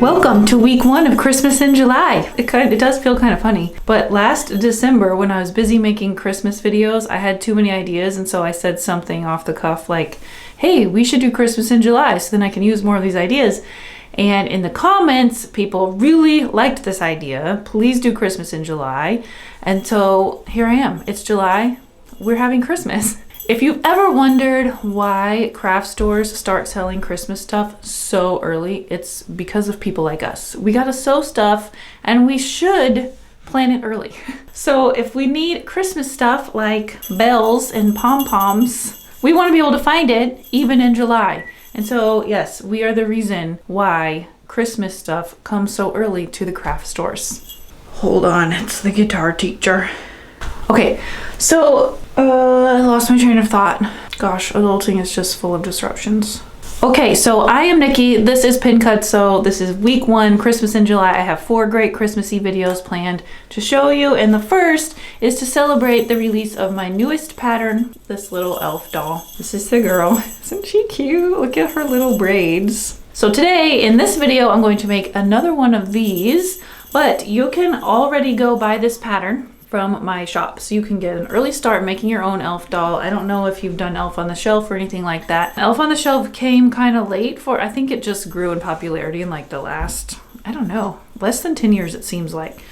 Welcome to week 1 of Christmas in July. It does feel kind of funny, but last December when I was busy making Christmas videos, I had too many ideas, and so I said something off the cuff like, hey, we should do Christmas in July so then I can use more of these ideas. And in the comments, people really liked this idea. Please do Christmas in July. And so here I am. It's July. We're having Christmas. If you've ever wondered why craft stores start selling Christmas stuff so early, it's because of people like us. We gotta sew stuff and we should plan it early. So if we need Christmas stuff like bells and pom-poms, we wanna be able to find it even in July. And so yes, we are the reason why Christmas stuff comes so early to the craft stores. Hold on, it's the guitar teacher. Okay, so I lost my train of thought. Gosh, adulting is just full of disruptions. Okay, so I am Nikki. This is Pin Cut. So this is week 1, Christmas in July. I have 4 great Christmassy videos planned to show you. And the first is to celebrate the release of my newest pattern, this little elf doll. This is the girl. Isn't she cute? Look at her little braids. So today in this video, I'm going to make another one of these, but you can already go buy this pattern from my shop, so you can get an early start making your own elf doll. I don't know if you've done Elf on the Shelf or anything like that. Elf on the Shelf came kind of late I think it just grew in popularity in like the last, I don't know, less than 10 years it seems like.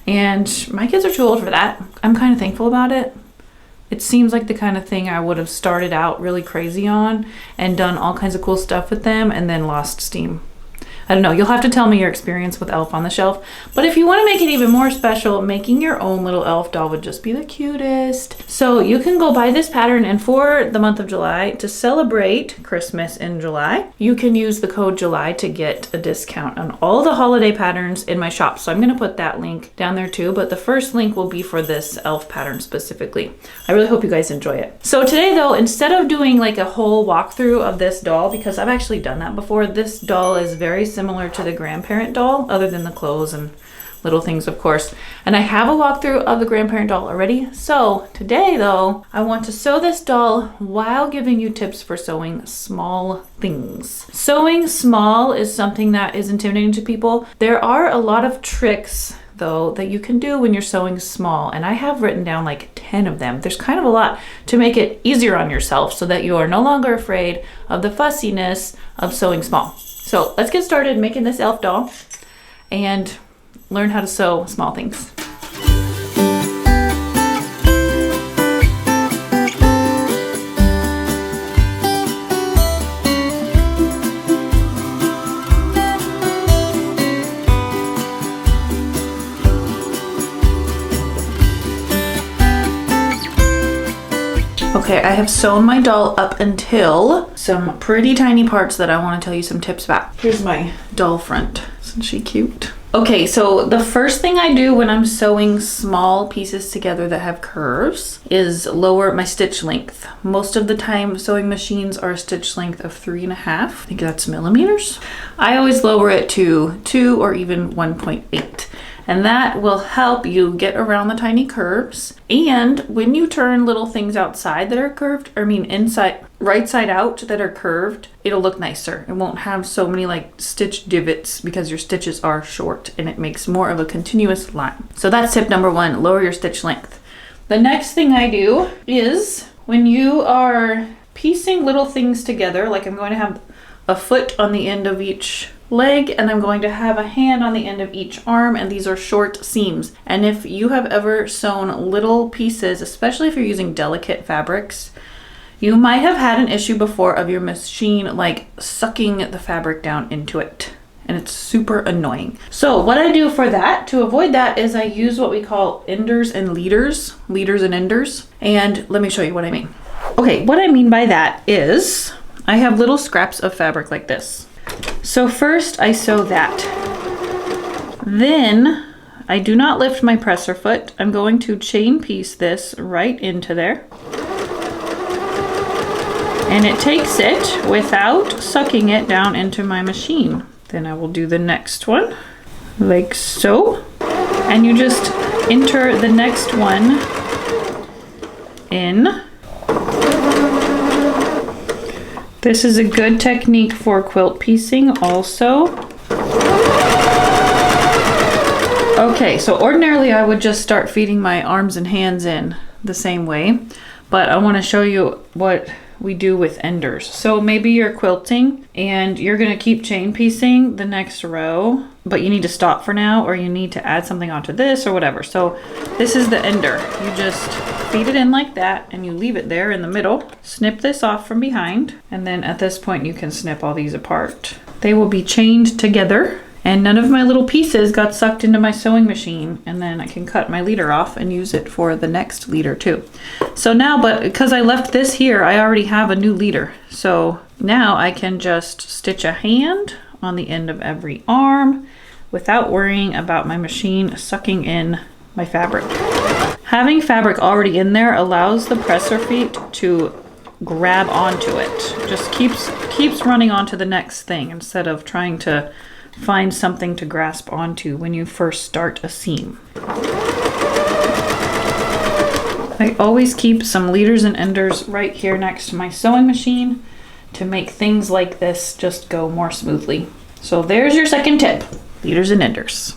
And my kids are too old for that. I'm kind of thankful about it. It seems like the kind of thing I would have started out really crazy on and done all kinds of cool stuff with them and then lost steam. I don't know, you'll have to tell me your experience with Elf on the Shelf. But if you want to make it even more special, making your own little elf doll would just be the cutest. So you can go buy this pattern, and for the month of July, to celebrate Christmas in July, you can use the code July to get a discount on all the holiday patterns in my shop. So I'm going to put that link down there too, but the first link will be for this elf pattern specifically. I really hope you guys enjoy it. So today though, instead of doing like a whole walkthrough of this doll, because I've actually done that before, this doll is very similar to the grandparent doll, other than the clothes and little things, of course. And I have a walkthrough of the grandparent doll already. So today though, I want to sew this doll while giving you tips for sewing small things. Sewing small is something that is intimidating to people. There are a lot of tricks though that you can do when you're sewing small, and I have written down like 10 of them. There's kind of a lot to make it easier on yourself so that you are no longer afraid of the fussiness of sewing small. So let's get started making this elf doll and learn how to sew small things. Okay, I have sewn my doll up until some pretty tiny parts that I want to tell you some tips about. Here's my doll front. Isn't she cute? Okay, so the first thing I do when I'm sewing small pieces together that have curves is lower my stitch length. Most of the time sewing machines are a stitch length of 3.5. I think that's millimeters. I always lower it to 2 or even 1.8. And that will help you get around the tiny curves. And when you turn little things outside that are curved, inside, right side out that are curved, it'll look nicer. It won't have so many like stitch divots because your stitches are short and it makes more of a continuous line. So that's tip number 1, lower your stitch length. The next thing I do is when you are piecing little things together, like I'm going to have a foot on the end of each leg and I'm going to have a hand on the end of each arm, and these are short seams. And if you have ever sewn little pieces, especially if you're using delicate fabrics, you might have had an issue before of your machine like sucking the fabric down into it, and it's super annoying. So what I do for that, to avoid that, is I use what we call enders and leaders and enders. And let me show you what I mean. Okay, what I mean by that is I have little scraps of fabric like this. So first I sew that. Then I do not lift my presser foot. I'm going to chain piece this right into there. And it takes it without sucking it down into my machine. Then I will do the next one like so. And you just enter the next one in. This is a good technique for quilt piecing also. Okay, so ordinarily I would just start feeding my arms and hands in the same way, but I want to show you what we do with enders. So maybe you're quilting and you're going to keep chain piecing the next row, but you need to stop for now, or you need to add something onto this or whatever. So this is the ender. You just feed it in like that and you leave it there in the middle. Snip this off from behind, and then at this point you can snip all these apart. They will be chained together, and none of my little pieces got sucked into my sewing machine, and then I can cut my leader off and use it for the next leader too. So now, but because I left this here, I already have a new leader. So now I can just stitch a hand on the end of every arm without worrying about my machine sucking in my fabric. Having fabric already in there allows the presser feet to grab onto it. Just keeps running onto the next thing instead of trying to find something to grasp onto when you first start a seam. I always keep some leaders and enders right here next to my sewing machine to make things like this just go more smoothly. So there's your second tip, leaders and enders.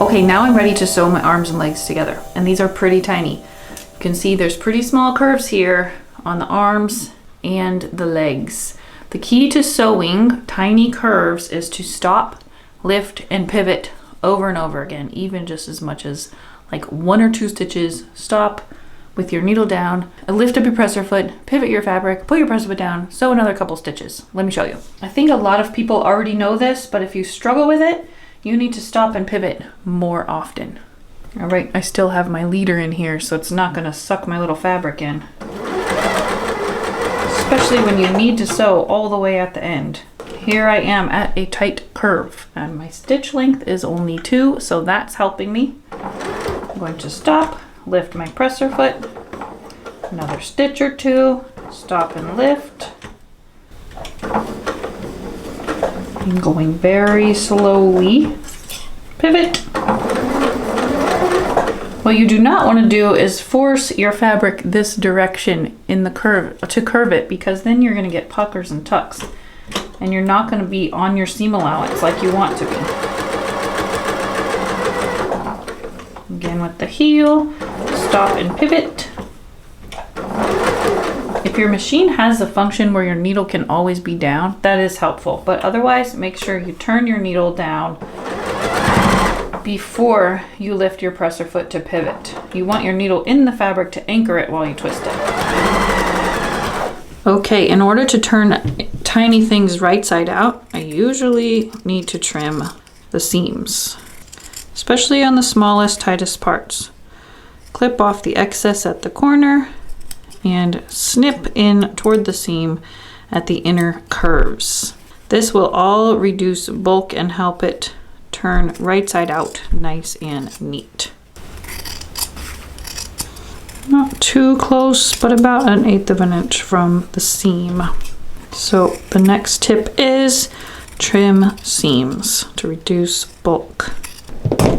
Okay, now I'm ready to sew my arms and legs together, and these are pretty tiny. You can see there's pretty small curves here on the arms and the legs. The key to sewing tiny curves is to stop, lift, and pivot over and over again, even just as much as like 1 or 2 stitches. Stop with your needle down, lift up your presser foot, pivot your fabric, put your presser foot down, sew another couple stitches. Let me show you. I think a lot of people already know this, but if you struggle with it, you need to stop and pivot more often. All right, I still have my leader in here, so it's not gonna suck my little fabric in. Especially when you need to sew all the way at the end. Here I am at a tight curve, and my stitch length is only 2, so that's helping me. I'm going to stop, lift my presser foot, another stitch or 2, stop and lift. I'm going very slowly, pivot. What you do not want to do is force your fabric this direction in the curve to curve it, because then you're going to get puckers and tucks, and you're not going to be on your seam allowance like you want to be. Again with the heel, stop and pivot. If your machine has a function where your needle can always be down, that is helpful, but otherwise make sure you turn your needle down before you lift your presser foot to pivot. You want your needle in the fabric to anchor it while you twist it. Okay, in order to turn tiny things right side out, I usually need to trim the seams, especially on the smallest, tightest parts. Clip off the excess at the corner and snip in toward the seam at the inner curves. This will all reduce bulk and help it turn right side out nice and neat. Not too close, but about 1/8 of an inch from the seam. So the next tip is trim seams to reduce bulk.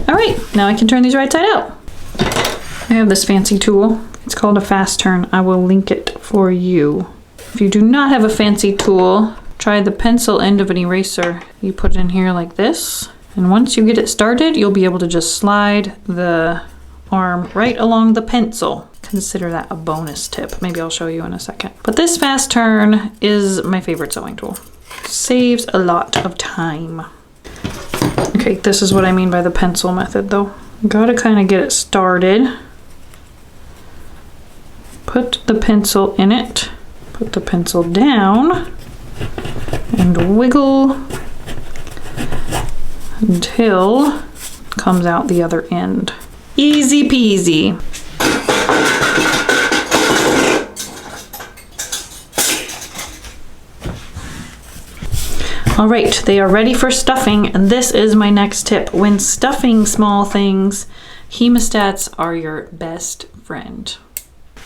All right, now I can turn these right side out. I have this fancy tool. It's called a fast turn. I will link it for you. If you do not have a fancy tool, try the pencil end of an eraser. You put it in here like this. And once you get it started, you'll be able to just slide the arm right along the pencil. Consider that a bonus tip. Maybe I'll show you in a second. But this fast turn is my favorite sewing tool. Saves a lot of time. Okay, this is what I mean by the pencil method though. Gotta kind of get it started. Put the pencil in it. Put the pencil down and wiggle until it comes out the other end. Easy peasy. All right, they are ready for stuffing, and this is my next tip. When stuffing small things, hemostats are your best friend.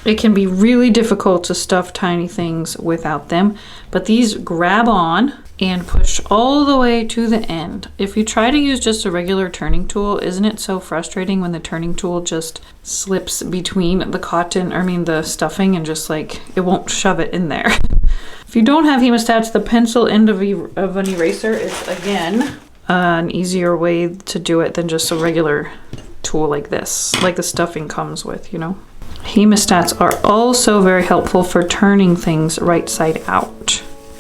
It can be really difficult to stuff tiny things without them, but these grab on and push all the way to the end. If you try to use just a regular turning tool, isn't it so frustrating when the turning tool just slips between the the stuffing and just like, it won't shove it in there. If you don't have hemostats, the pencil end of an eraser is, again, an easier way to do it than just a regular tool like this, like the stuffing comes with, you know. Hemostats are also very helpful for turning things right side out.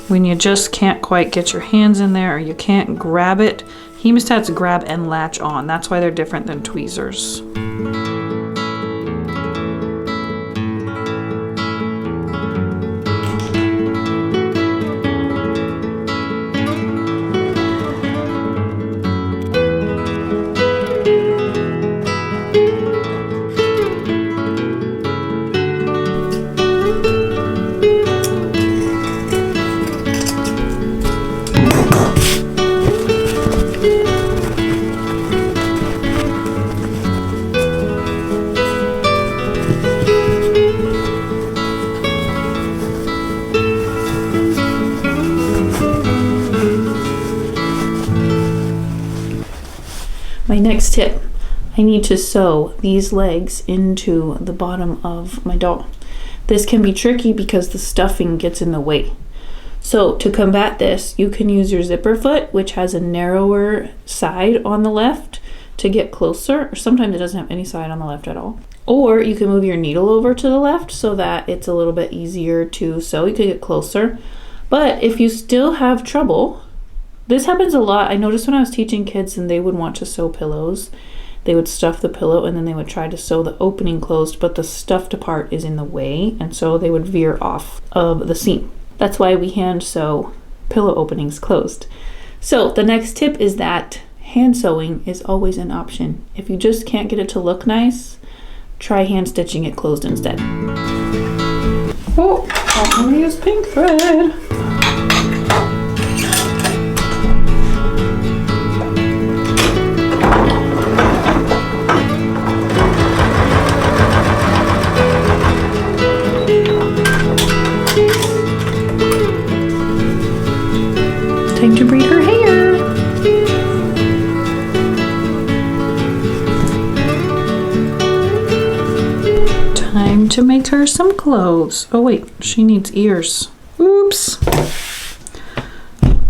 When you just can't quite get your hands in there or you can't grab it, hemostats grab and latch on. That's why they're different than tweezers. My next tip, I need to sew these legs into the bottom of my doll. This can be tricky because the stuffing gets in the way. So to combat this, you can use your zipper foot, which has a narrower side on the left, to get closer, or sometimes it doesn't have any side on the left at all. Or you can move your needle over to the left so that it's a little bit easier to sew. You could get closer. But if you still have trouble, this happens a lot. I noticed when I was teaching kids and they would want to sew pillows, they would stuff the pillow and then they would try to sew the opening closed, but the stuffed part is in the way, and so they would veer off of the seam. That's why we hand sew pillow openings closed. So the next tip is that hand sewing is always an option. If you just can't get it to look nice, try hand stitching it closed instead. Oh, I'm gonna use pink thread. Time to braid her hair. Time to make her some clothes. Oh wait, she needs ears. Oops.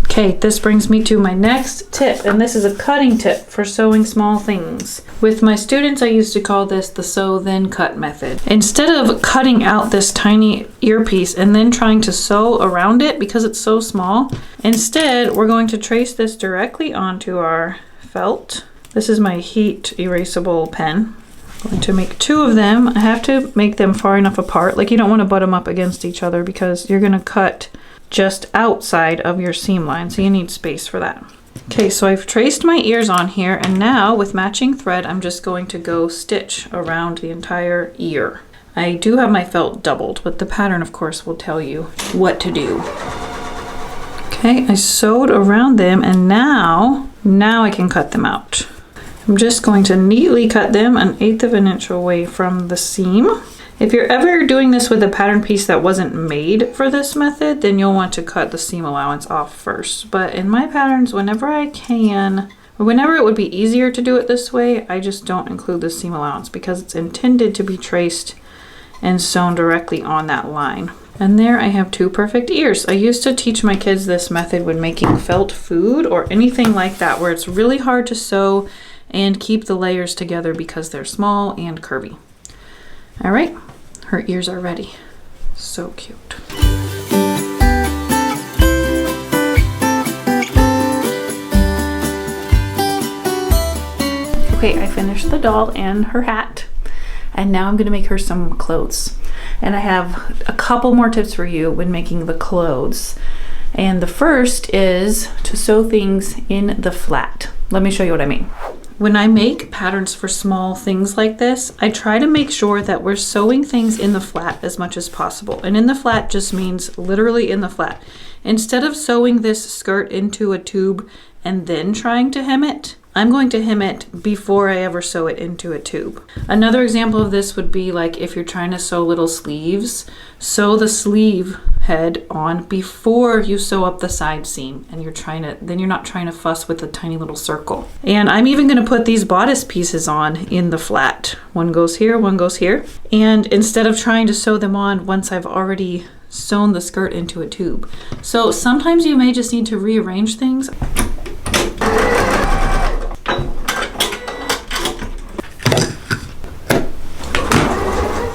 Okay, this brings me to my next tip, and this is a cutting tip for sewing small things. With my students, I used to call this the sew then cut method. Instead of cutting out this tiny earpiece and then trying to sew around it because it's so small, instead we're going to trace this directly onto our felt. This is my heat erasable pen. I'm going to make 2 of them. I have to make them far enough apart. Like, you don't want to butt them up against each other because you're going to cut just outside of your seam line, so you need space for that. Okay, so I've traced my ears on here, and now with matching thread, I'm just going to go stitch around the entire ear. I do have my felt doubled, but the pattern, of course, will tell you what to do. Okay, I sewed around them, and now I can cut them out. I'm just going to neatly cut them 1/8 of an inch away from the seam. If you're ever doing this with a pattern piece that wasn't made for this method, then you'll want to cut the seam allowance off first. But in my patterns, whenever I can, or whenever it would be easier to do it this way, I just don't include the seam allowance because it's intended to be traced and sewn directly on that line. And there I have 2 perfect ears. I used to teach my kids this method when making felt food or anything like that, where it's really hard to sew and keep the layers together because they're small and curvy. All right, her ears are ready. So cute. Okay, I finished the doll and her hat, and now I'm gonna make her some clothes. And I have a couple more tips for you when making the clothes. And the first is to sew things in the flat. Let me show you what I mean. When I make patterns for small things like this, I try to make sure that we're sewing things in the flat as much as possible. And in the flat just means literally in the flat. Instead of sewing this skirt into a tube and then trying to hem it, I'm going to hem it before I ever sew it into a tube. Another example of this would be like if you're trying to sew little sleeves, sew the sleeve head on before you sew up the side seam, and then you're not trying to fuss with a tiny little circle. And I'm even going to put these bodice pieces on in the flat. One goes here, one goes here. And instead of trying to sew them on once I've already sewn the skirt into a tube. So sometimes you may just need to rearrange things.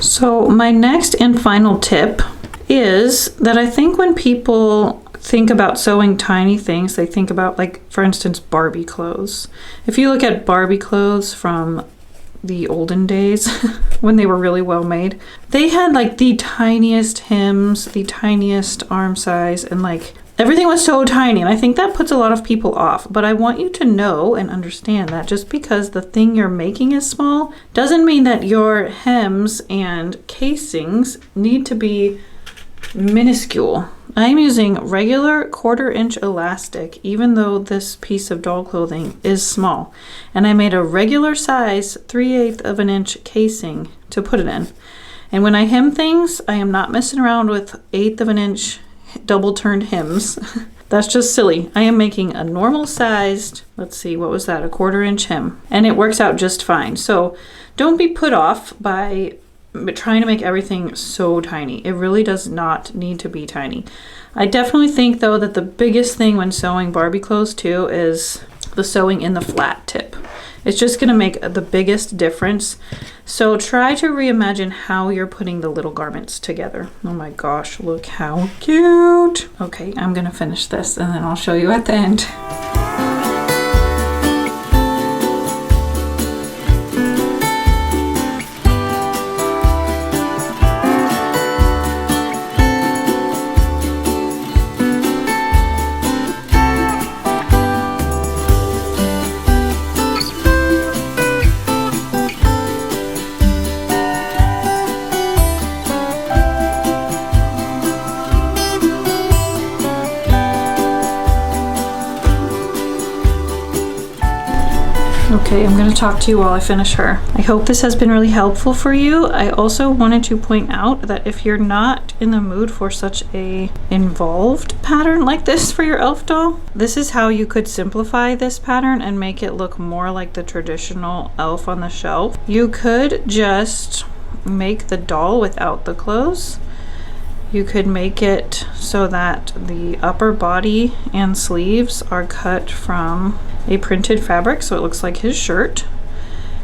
So my next and final tip is that I think when people think about sewing tiny things, they think about, like, for instance, Barbie clothes. If you look at Barbie clothes from the olden days when they were really well made, they had like the tiniest hems, the tiniest arm size, and like everything was so tiny, and I think that puts a lot of people off. But I want you to know and understand that just because the thing you're making is small doesn't mean that your hems and casings need to be minuscule. I'm using regular 1/4 inch elastic, even though this piece of doll clothing is small. And I made a regular size 3/8 of an inch casing to put it in. And when I hem things, I am not messing around with 1/8 of an inch double turned hems. That's just silly. I am making a normal sized, let's see, what was that? A 1/4 inch hem. And it works out just fine. So don't be put off by trying to make everything so tiny. It really does not need to be tiny. I definitely think though that the biggest thing when sewing Barbie clothes too is the sewing in the flat tip. It's just gonna make the biggest difference. So try to reimagine how you're putting the little garments together. Oh my gosh, look how cute. Okay, I'm gonna finish this and then I'll show you at the end. Okay, I'm going to talk to you while I finish her. I hope this has been really helpful for you. I also wanted to point out that if you're not in the mood for such a involved pattern like this for your elf doll, this is how you could simplify this pattern and make it look more like the traditional elf on the shelf. You could just make the doll without the clothes. You could make it so that the upper body and sleeves are cut from a printed fabric so it looks like his shirt.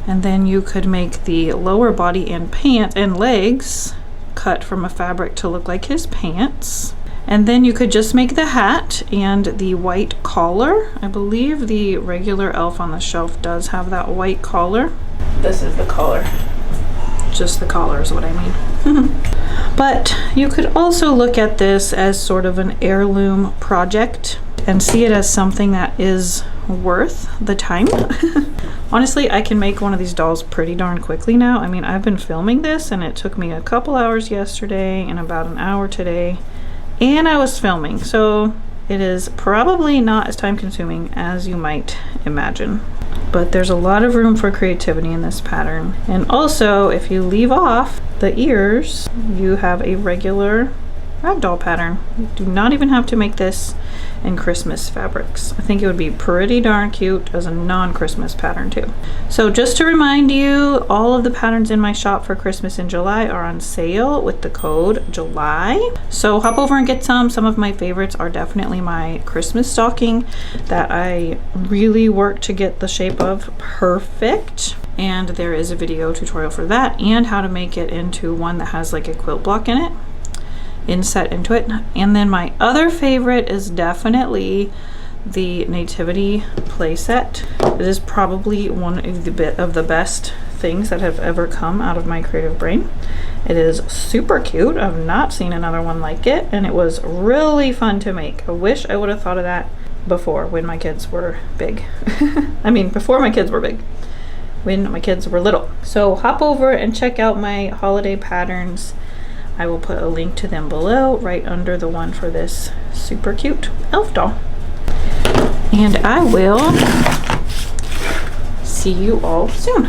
And then you could make the lower body and pants and legs cut from a fabric to look like his pants. And then you could just make the hat and the white collar. I believe the regular elf on the shelf does have that white collar. This is the collar. Just the collar is what I mean. But you could also look at this as sort of an heirloom project and see it as something that is worth the time. Honestly, I can make one of these dolls pretty darn quickly now. I mean, I've been filming this and it took me a couple hours yesterday and about an hour today, and I was filming, so it is probably not as time consuming as you might imagine. But there's a lot of room for creativity in this pattern. And also, if you leave off the ears, you have a regular ragdoll pattern. You do not even have to make this in Christmas fabrics. I think it would be pretty darn cute as a non-Christmas pattern too. So just to remind you, all of the patterns in my shop for Christmas in July are on sale with the code JULY. So hop over and get some. Some of my favorites are definitely my Christmas stocking that I really worked to get the shape of perfect. And there is a video tutorial for that and how to make it into one that has like a quilt block in it. Inset into it. And then my other favorite is definitely the Nativity playset. It is probably one of the best things that have ever come out of my creative brain. It is super cute. I've not seen another one like it, and it was really fun to make. I wish I would have thought of that before, when my kids were big. I mean, before my kids were big, when my kids were little. So hop over and check out my holiday patterns. I will put a link to them below, right under the one for this super cute elf doll. And I will see you all soon.